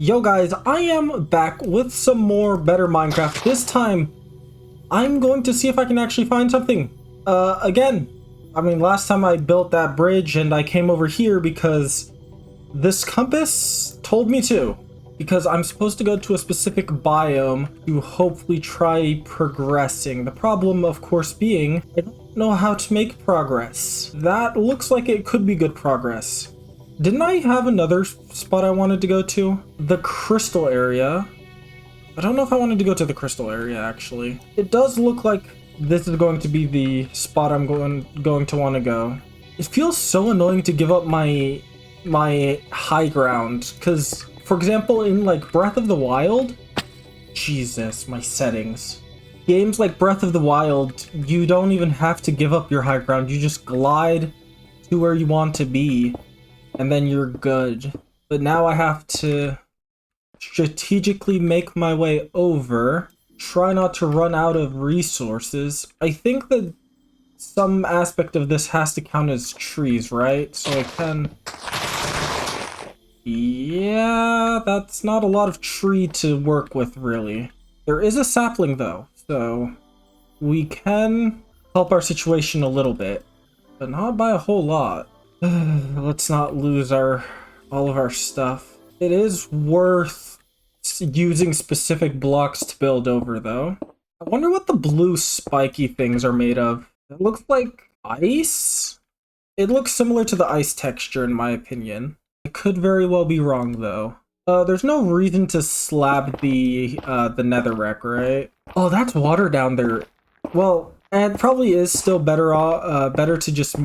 Yo guys, I am back with some more better Minecraft. This time, I'm going to see if I can actually find something. Again, I mean, last time I built that bridge and I came over here because this compass told me to. Because I'm supposed to go to a specific biome to hopefully try progressing. The problem, of course, being I don't know how to make progress. That looks like it could be good progress. Didn't I have another spot I wanted to go to? The crystal area. I don't know if I wanted to go to the crystal area, actually. It does look like this is going to be the spot I'm going to want to go. It feels so annoying to give up my high ground, because, for example, in, like, Breath of the Wild... Jesus, my settings. Games like Breath of the Wild, you don't even have to give up your high ground. You just glide to where you want to be. And then you're good. But now I have to strategically make my way over, try not to run out of resources. I think that some aspect of this has to count as trees, right? So I can... Yeah, that's not a lot of tree to work with, really. There is a sapling, though, so we can help our situation a little bit, but not by a whole lot. Let's not lose all of our stuff. It is worth using specific blocks to build over, though. I wonder what the blue spiky things are made of. It looks like ice? It looks similar to the ice texture, in my opinion. I could very well be wrong, though. There's no reason to slab the netherrack, right? Oh, that's water down there. Well, and it probably is still better to just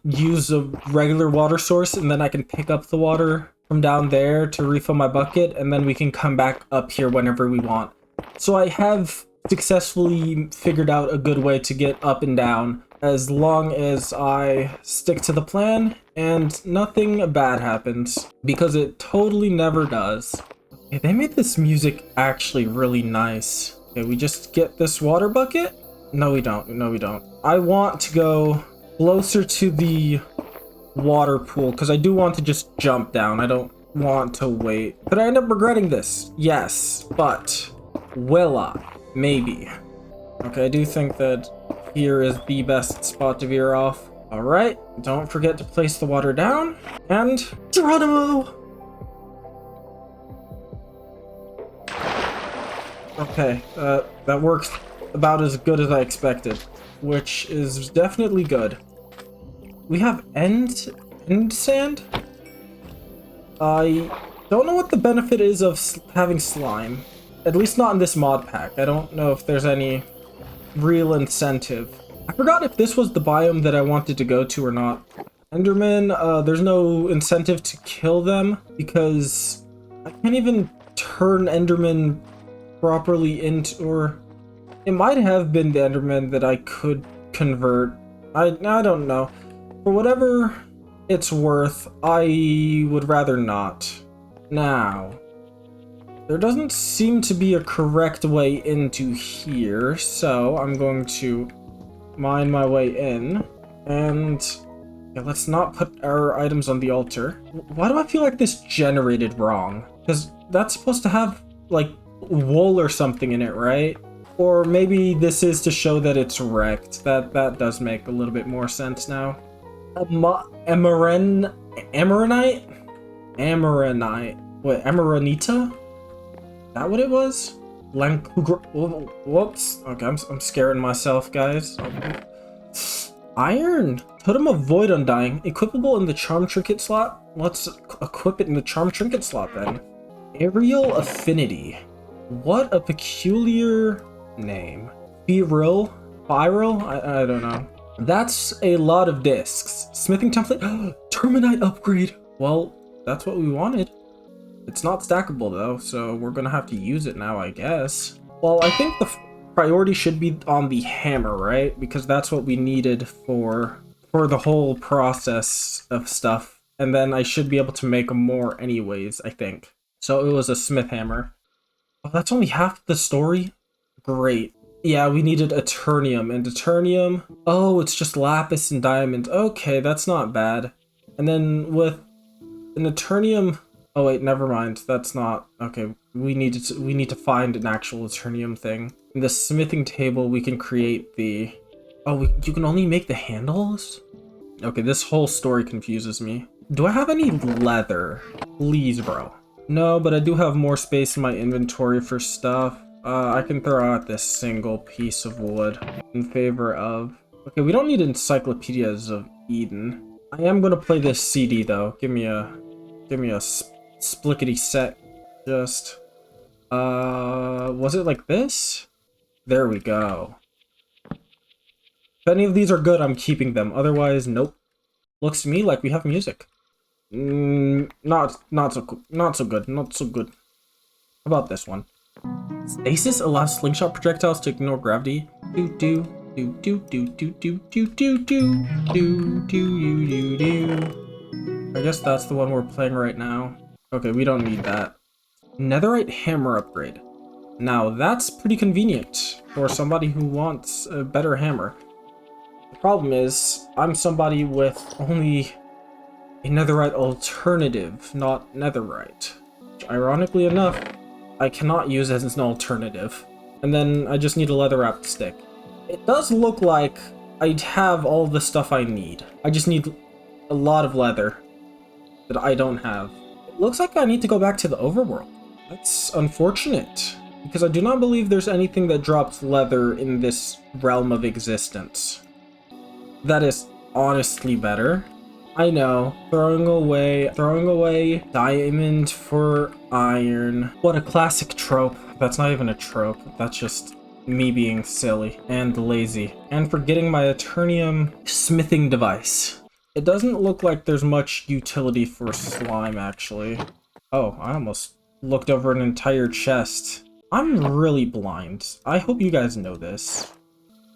use a regular water source, and then I can pick up the water from down there to refill my bucket, and then we can come back up here whenever we want. So I have successfully figured out a good way to get up and down, as long as I stick to the plan and nothing bad happens, because it totally never does. Okay, they made this music actually really nice. Okay, we just get this water bucket? No, we don't. No, we don't. I want to go closer to the water pool, because I do want to just jump down. I don't want to wait. Could I end up regretting this? Yes, but will I? Maybe. Okay, I do think that here is the best spot to veer off. Alright, don't forget to place the water down, and Geronimo! Okay, that works about as good as I expected, which is definitely good. We have end sand? I don't know what the benefit is of having slime. At least not in this mod pack. I don't know if there's any real incentive. I forgot if this was the biome that I wanted to go to or not. Enderman, there's no incentive to kill them because I can't even turn Enderman properly into, or it might have been the Enderman that I could convert. I don't know. For whatever it's worth, I would rather not. Now, there doesn't seem to be a correct way into here, so I'm going to mine my way in, and yeah, let's not put our items on the altar. Why do I feel like this generated wrong? Because that's supposed to have, like, wool or something in it, right? Or maybe this is to show that it's wrecked. That does make a little bit more sense now. Amaranite? What, Amaranita? Is that what it was? Whoops. Okay, I'm scaring myself, guys. Iron! Totem of Void Undying. Equipable in the Charm Trinket slot? Let's equip it in the Charm Trinket slot, then. Aerial Affinity. What a peculiar name. Spiral? I don't know. That's a lot of discs. Smithing template? Terminite upgrade! Well, that's what we wanted. It's not stackable though, so we're gonna have to use it now, I guess. Well, I think the priority should be on the hammer, right? Because that's what we needed for the whole process of stuff. And then I should be able to make more anyways, I think. So it was a smith hammer. Oh, that's only half the story? Great. Yeah, we needed Eternium, and Eternium... Oh, it's just lapis and diamond. Okay, that's not bad. And then with an Eternium... Oh wait, never mind. That's not okay. We need to find an actual Eternium thing. In the smithing table, we can create the. Oh, you can only make the handles? Okay, this whole story confuses me. Do I have any leather? Please, bro. No, but I do have more space in my inventory for stuff. I can throw out this single piece of wood in favor of... Okay, we don't need encyclopedias of Eden. I am gonna play this CD though. Give me a splickety set. Just... was it like this? There we go. If any of these are good, I'm keeping them. Otherwise, nope. Looks to me like we have music. Not so good. Not so good. How about this one? Stasis allows slingshot projectiles to ignore gravity. Do do do do do do do do do do do do do. I guess that's the one we're playing right now. Okay, we don't need that. Netherite hammer upgrade. Now that's pretty convenient for somebody who wants a better hammer. The problem is, I'm somebody with only a netherite alternative, not netherite. Which, ironically enough, I cannot use as an alternative. And then I just need a leather wrapped stick. It does look like I have all the stuff I need. I just need a lot of leather that I don't have. It looks like I need to go back to the overworld. That's unfortunate, because I do not believe there's anything that drops leather in this realm of existence. That is honestly better. I know, throwing away diamond for iron. What a classic trope. That's not even a trope. That's just me being silly and lazy. And forgetting my Eternium smithing device. It doesn't look like there's much utility for slime, actually. Oh, I almost looked over an entire chest. I'm really blind. I hope you guys know this.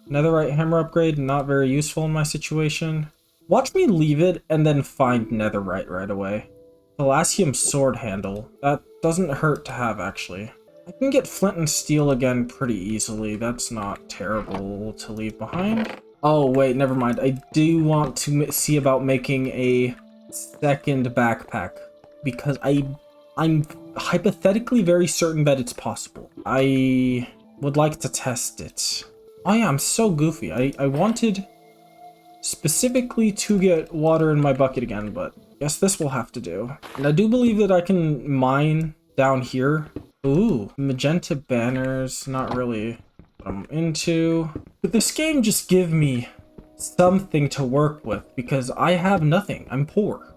Netherite hammer upgrade, not very useful in my situation. Watch me leave it and then find netherite right away. Palladium sword handle. That doesn't hurt to have, actually. I can get flint and steel again pretty easily. That's not terrible to leave behind. Oh, wait, never mind. I do want to see about making a second backpack, because I'm hypothetically very certain that it's possible. I would like to test it. Oh yeah, I'm so goofy. I wanted specifically to get water in my bucket again, but I guess this will have to do. And I do believe that I can mine down here. Ooh, magenta banners, not really what I'm into. But this game just give me something to work with, because I have nothing. I'm poor.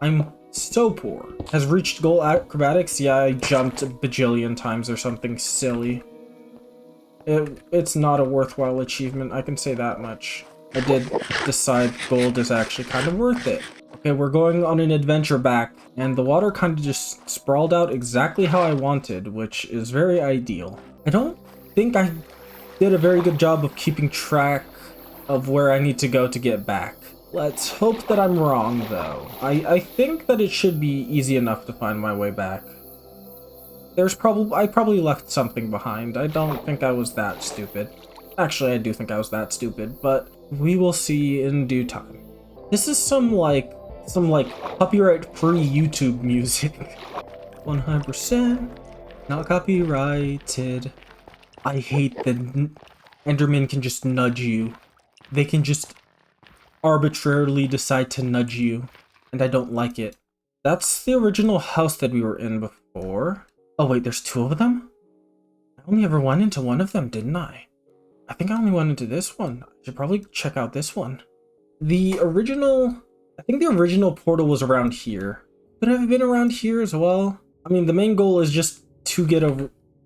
I'm so poor. Has reached goal acrobatics? Yeah, I jumped a bajillion times or something silly. It's not a worthwhile achievement, I can say that much. I did decide gold is actually kind of worth it. Okay, we're going on an adventure back, and the water kind of just sprawled out exactly how I wanted, which is very ideal. I don't think I did a very good job of keeping track of where I need to go to get back. Let's hope that I'm wrong, though. I think that it should be easy enough to find my way back. I probably left something behind. I don't think I was that stupid. Actually, I do think I was that stupid, but we will see in due time. This is some copyright-free YouTube music. 100% not copyrighted. I hate that Endermen can just nudge you. They can just arbitrarily decide to nudge you, and I don't like it. That's the original house that we were in before. Oh wait, there's two of them? I only ever went into one of them, didn't I? I think I only went into this one. I should probably check out this one. I think the original portal was around here. Could it have been around here as well? I mean, the main goal is just to get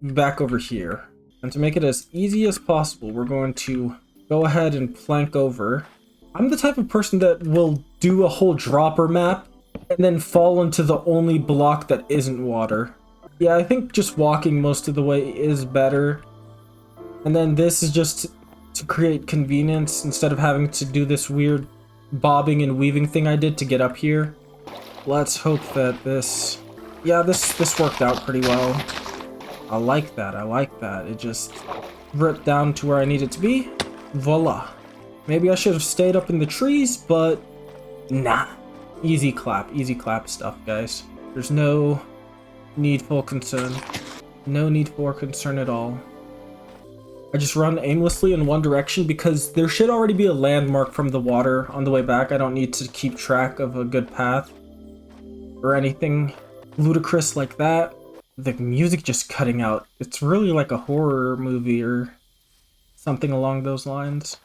back over here. And to make it as easy as possible, we're going to go ahead and plank over. I'm the type of person that will do a whole dropper map and then fall into the only block that isn't water. Yeah, I think just walking most of the way is better. And then this is just to create convenience instead of having to do this weird bobbing and weaving thing I did to get up here. Let's hope that this worked out pretty well. I like that. It just ripped down to where I need it to be. Voila. Maybe I should have stayed up in the trees, but nah. Easy clap stuff, guys. There's no needful concern. No need for concern at all. I just run aimlessly in one direction because there should already be a landmark from the water on the way back. I don't need to keep track of a good path or anything ludicrous like that. The music just cutting out. It's really like a horror movie or something along those lines.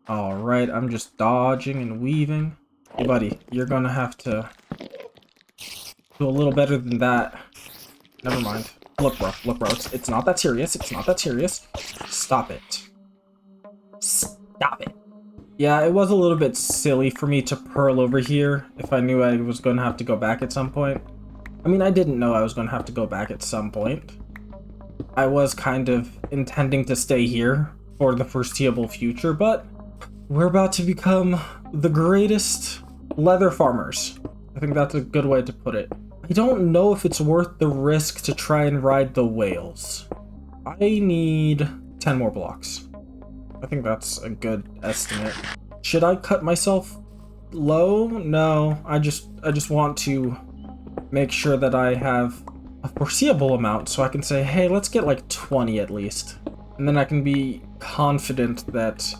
Alright, I'm just dodging and weaving. Hey buddy, you're gonna have to do a little better than that. Never mind. Look bro, it's not that serious, it's not that serious. Stop it. Stop it. Yeah, it was a little bit silly for me to pearl over here if I knew I was gonna have to go back at some point. I mean, I didn't know I was gonna have to go back at some point. I was kind of intending to stay here for the foreseeable future, but we're about to become the greatest leather farmers. I think that's a good way to put it. I don't know if it's worth the risk to try and ride the whales. I need 10 more blocks. I think that's a good estimate. Should I cut myself low? No, I just want to make sure that I have a foreseeable amount so I can say, hey, let's get like 20 at least. And then I can be confident that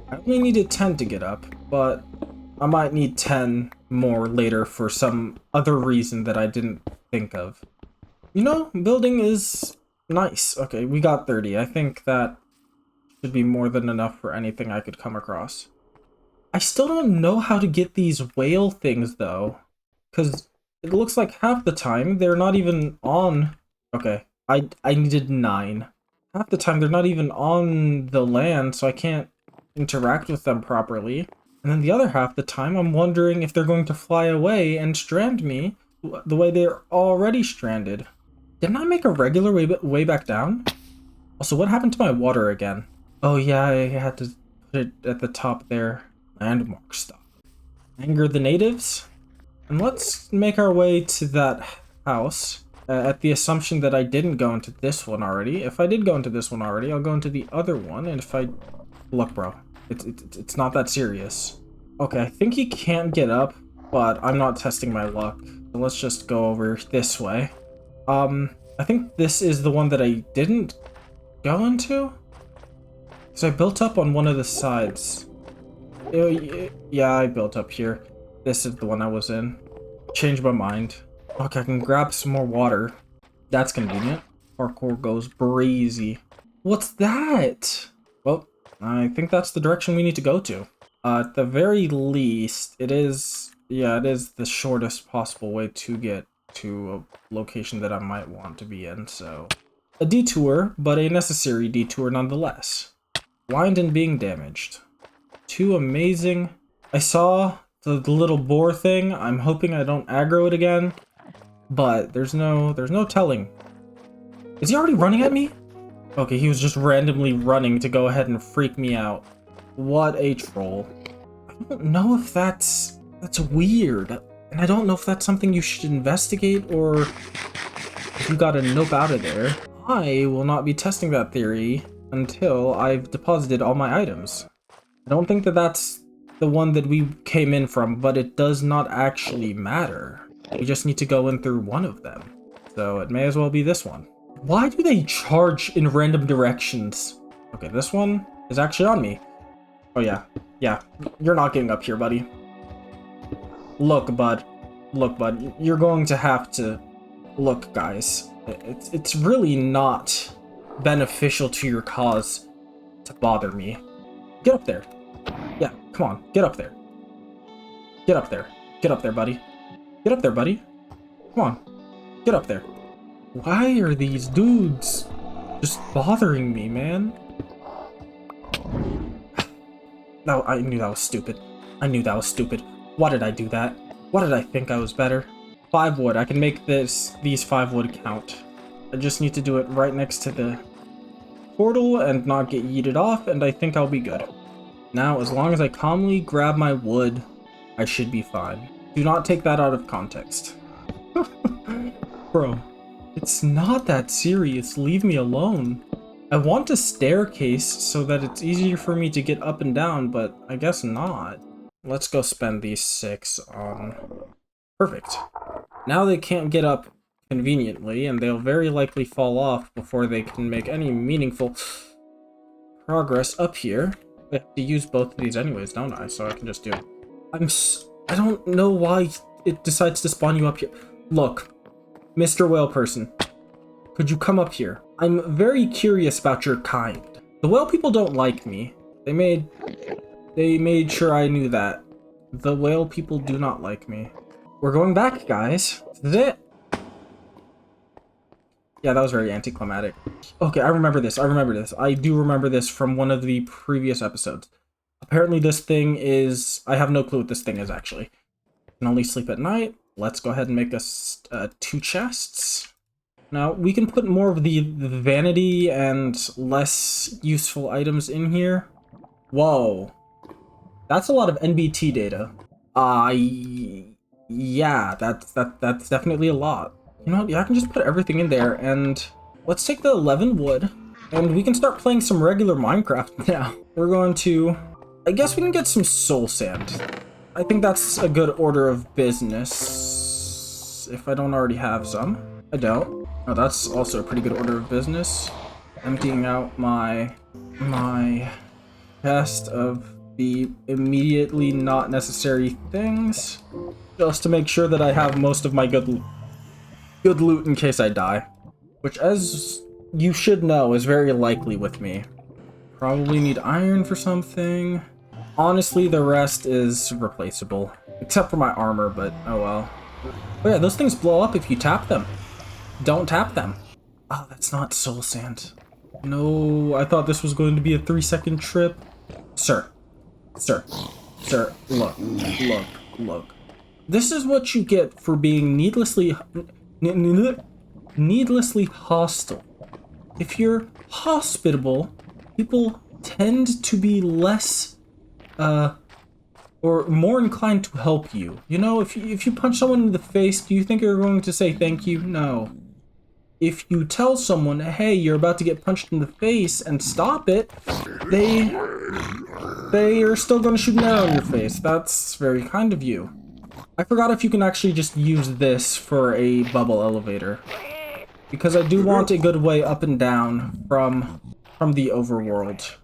I only needed 10 to get up, but I might need 10 more later for some other reason that I didn't think of. You know, building is nice. Okay, we got 30. I think that should be more than enough for anything I could come across. I still don't know how to get these whale things though, because it looks like half the time they're not even on. Okay, I needed 9. Half the time they're not even on the land, so I can't interact with them properly. And then the other half the time, I'm wondering if they're going to fly away and strand me the way they're already stranded. Didn't I make a regular way back down? Also, what happened to my water again? Oh yeah, I had to put it at the top there. Landmark stuff. Anger the natives? And let's make our way to that house at the assumption that I didn't go into this one already. If I did go into this one already, I'll go into the other one. And if I... Look, bro. It's not that serious. Okay, I think he can't get up, but I'm not testing my luck. So let's just go over this way. I think this is the one that I didn't go into? Because I built up on one of the sides. Yeah, I built up here. This is the one I was in. Changed my mind. Okay, I can grab some more water. That's convenient. Parkour goes breezy. What's that? Well, I think that's the direction we need to go to. At the very least, it is the shortest possible way to get to a location that I might want to be in, so... A detour, but a necessary detour nonetheless. Blind and being damaged. 2 amazing... I saw the little boar thing. I'm hoping I don't aggro it again, but there's no telling. Is he already running at me? Okay, he was just randomly running to go ahead and freak me out. What a troll. I don't know if that's weird. And I don't know if that's something you should investigate or if you got a nope out of there. I will not be testing that theory until I've deposited all my items. I don't think that that's the one that we came in from, but it does not actually matter. We just need to go in through one of them. So it may as well be this one. Why do they charge in random directions? Okay, this one is actually on me. Oh yeah, you're not getting up here, buddy. Look, bud, you're going to have to... Look, guys, it's really not beneficial to your cause to bother me. Get up there. Yeah, come on, get up there. Get up there. Get up there, buddy. Get up there, buddy. Come on, get up there. Why are these dudes just bothering me, man? No, I knew that was stupid. I knew that was stupid. Why did I do that? Why did I think I was better? 5 wood. I can make these 5 wood count. I just need to do it right next to the portal and not get yeeted off, and I think I'll be good. Now, as long as I calmly grab my wood, I should be fine. Do not take that out of context. Bro, it's not that serious. Leave me alone. I want a staircase so that it's easier for me to get up and down, but I guess not. Let's go spend these 6 on... Perfect. Now they can't get up conveniently, and they'll very likely fall off before they can make any meaningful progress up here. I have to use both of these anyways, don't I? So I can just do it. I don't know why it decides to spawn you up here. Look, Mr. Whale Person, could you come up here? I'm very curious about your kind. The whale people don't like me. They made sure I knew that. The whale people do not like me. We're going back, guys. This is it. Yeah, that was very anticlimactic. Okay, I remember this. I do remember this from one of the previous episodes. Apparently this thing is... I have no clue what this thing is, actually. I can only sleep at night. Let's go ahead and make us 2 chests. Now, we can put more of the vanity and less useful items in here. Whoa. That's a lot of NBT data. Yeah, that's definitely a lot. You know what, yeah, I can just put everything in there, and let's take the 11 wood, and we can start playing some regular Minecraft now. We're going to... I guess we can get some soul sand. I think that's a good order of business. If I don't already have some. I don't. Oh, that's also a pretty good order of business. Emptying out my chest of the immediately not necessary things, just to make sure that I have most of my good loot in case I die, which, as you should know, is very likely with me. Probably need iron for something. Honestly, the rest is replaceable, except for my armor, but oh well. Oh yeah, those things blow up if you tap them. Don't tap them. Oh, that's not soul sand. No, I thought this was going to be a 3-second trip. Sir, look. This is what you get for being needlessly hostile. If you're hospitable, people tend to be less, or more inclined to help you. You know, if you punch someone in the face, do you think you're going to say thank you? No. If you tell someone, hey, you're about to get punched in the face, and stop it, they are still going to shoot an arrow in your face. That's very kind of you. I forgot if you can actually just use this for a bubble elevator, because I do want a good way up and down from the overworld,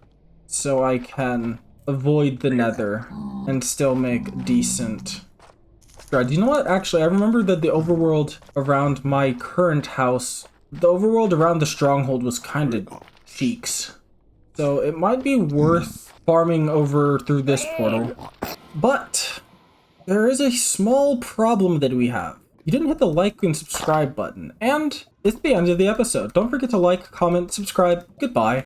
so I can avoid the nether and still make decent strides. You know what? Actually, I remember that the overworld around my current house, the overworld around the stronghold was kind of cheeks, so it might be worth farming over through this portal. But there is a small problem that we have. You didn't hit the like and subscribe button, and it's the end of the episode. Don't forget to like, comment, subscribe. Goodbye.